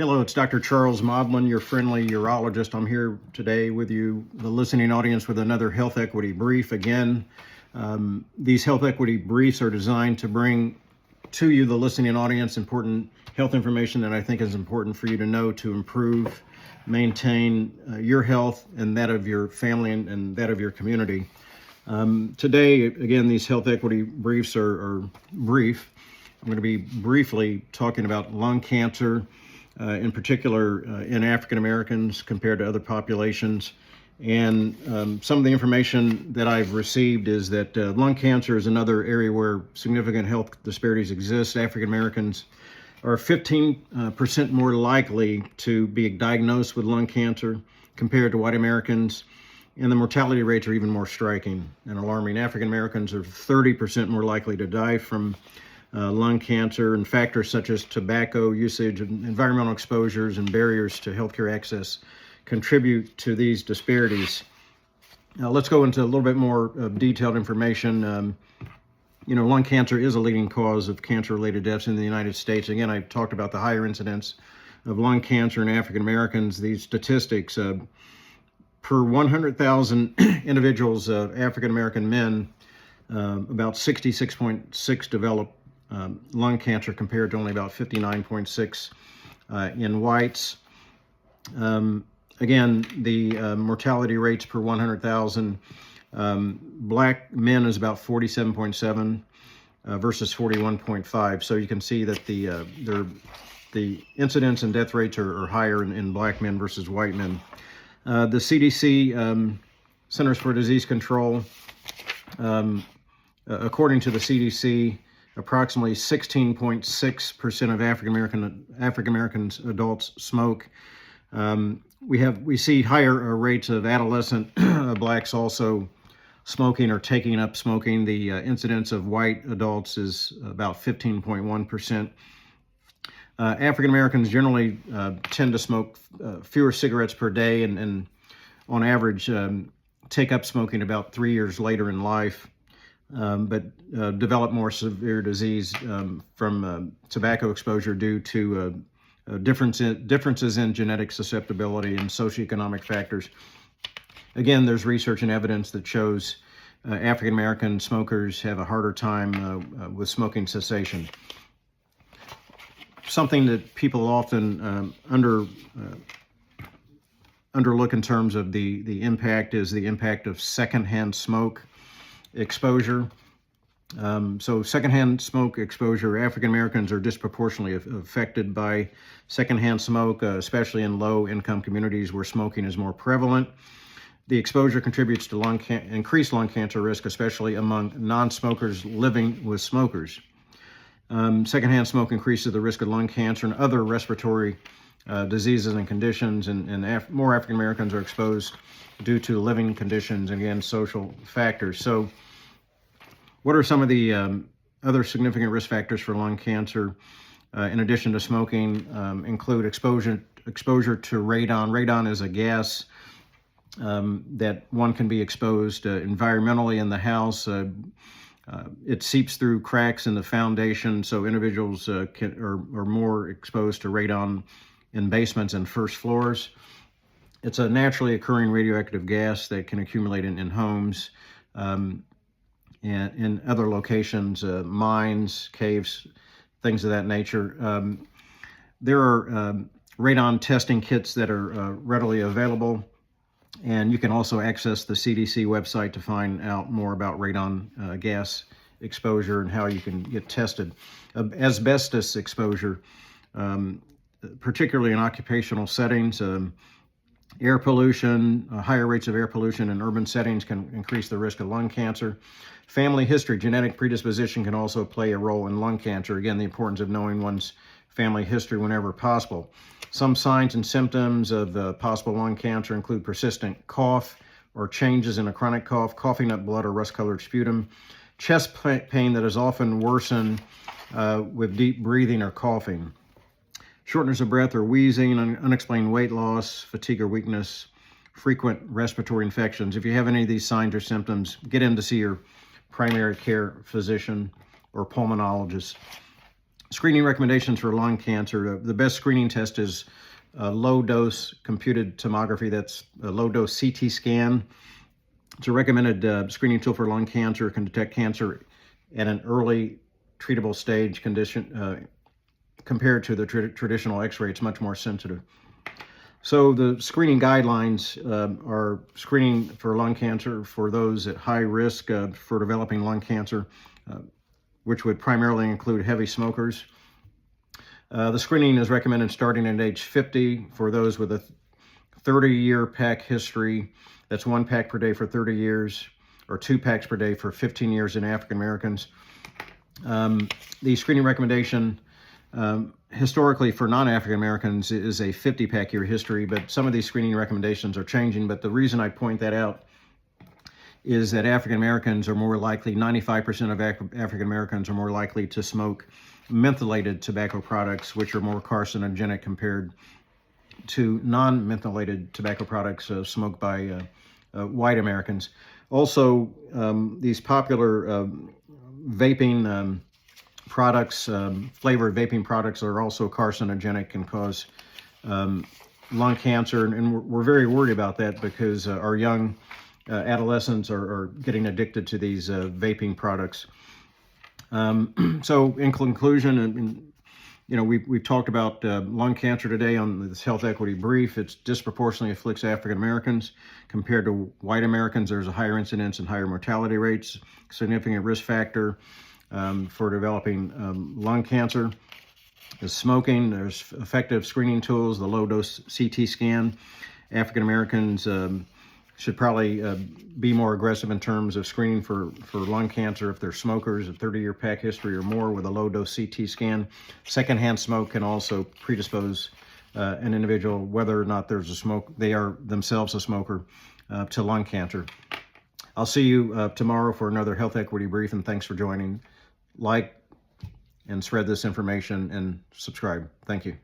Hello, it's Dr. Charles Modlin, your friendly urologist. I'm here today with you, the listening audience, with another health equity brief. Again, these health equity briefs are designed to bring to you, the listening audience, important health information that I think is important for you to know to improve, maintain your health and that of your family and that of your community. Today, again, these health equity briefs are brief. I'm going to be briefly talking about lung cancer, in particular in African Americans compared to other populations. And some of the information that I've received is that lung cancer is another area where significant health disparities exist. African Americans are 15% more likely to be diagnosed with lung cancer compared to white Americans. And the mortality rates are even more striking and alarming. African Americans are 30% more likely to die from lung cancer, and factors such as tobacco usage, and environmental exposures, and barriers to healthcare access contribute to these disparities. Now, let's go into a little bit more detailed information. Lung cancer is a leading cause of cancer-related deaths in the United States. Again, I talked about the higher incidence of lung cancer in African Americans. These statistics, per 100,000 individuals, African American men, about 66.6 develop lung cancer compared to only about 59.6 in whites. Again, the mortality rates per 100,000, black men is about 47.7 versus 41.5. So you can see that the incidence and death rates are higher in black men versus white men. The CDC, Centers for Disease Control, according to the CDC, approximately 16.6% of African Americans adults smoke. We see higher rates of adolescent blacks also smoking or taking up smoking. The incidence of white adults is about 15.1%. African Americans generally tend to smoke fewer cigarettes per day, and on average take up smoking about 3 years later in life. But develop more severe disease from tobacco exposure due to differences in genetic susceptibility and socioeconomic factors. Again, there's research and evidence that shows African American smokers have a harder time with smoking cessation. Something that people often underlook in terms of the impact is the impact of secondhand smoke exposure. So secondhand smoke exposure, African Americans are disproportionately affected by secondhand smoke, especially in low-income communities where smoking is more prevalent. The exposure contributes to increased lung cancer risk, especially among non-smokers living with smokers. Secondhand smoke increases the risk of lung cancer and other respiratory diseases and conditions, and more African Americans are exposed due to living conditions and, again, social factors. So what are some of the other significant risk factors for lung cancer in addition to smoking? Include exposure to radon. Radon is a gas that one can be exposed environmentally in the house. It seeps through cracks in the foundation, so individuals are more exposed to radon in basements and first floors. It's a naturally occurring radioactive gas that can accumulate in homes and in other locations, mines, caves, things of that nature. There are radon testing kits that are readily available, and you can also access the CDC website to find out more about radon gas exposure and how you can get tested. Asbestos exposure, particularly in occupational settings, air pollution, higher rates of air pollution in urban settings can increase the risk of lung cancer. Family history, genetic predisposition can also play a role in lung cancer. Again, the importance of knowing one's family history whenever possible. Some signs and symptoms of possible lung cancer include persistent cough or changes in a chronic cough, coughing up blood or rust-colored sputum, chest pain that is often worsened with deep breathing or coughing, shortness of breath or wheezing, unexplained weight loss, fatigue or weakness, frequent respiratory infections. If you have any of these signs or symptoms, get in to see your primary care physician or pulmonologist. Screening recommendations for lung cancer. The best screening test is low-dose computed tomography. That's a low-dose CT scan. It's a recommended screening tool for lung cancer. It can detect cancer at an early treatable stage condition compared to the traditional X-ray. It's much more sensitive. So the screening guidelines are screening for lung cancer for those at high risk for developing lung cancer, which would primarily include heavy smokers. The screening is recommended starting at age 50 for those with a 30-year pack history. That's 1 pack per day for 30 years, or 2 packs per day for 15 years in African Americans. The screening recommendation historically for non-African Americans is a 50-pack year history, but some of these screening recommendations are changing. But the reason I point that out is that African Americans are more likely, 95% of African Americans are more likely to smoke mentholated tobacco products, which are more carcinogenic compared to non-mentholated tobacco products smoked by white Americans. Also, these popular vaping products, flavored vaping products, are also carcinogenic and cause lung cancer, and we're very worried about that because our young adolescents are getting addicted to these vaping products. So in conclusion, we've talked about lung cancer today on this health equity brief. It disproportionately afflicts African Americans compared to white Americans. There's a higher incidence and higher mortality rates, significant risk factor for developing lung cancer. Is smoking. There's effective screening tools, the low-dose CT scan. African Americans should probably be more aggressive in terms of screening for lung cancer if they're smokers, a 30-year pack history or more with a low-dose CT scan. Secondhand smoke can also predispose an individual, whether or not they are themselves a smoker, to lung cancer. I'll see you tomorrow for another health equity brief, and thanks for joining. Like and spread this information and subscribe. Thank you.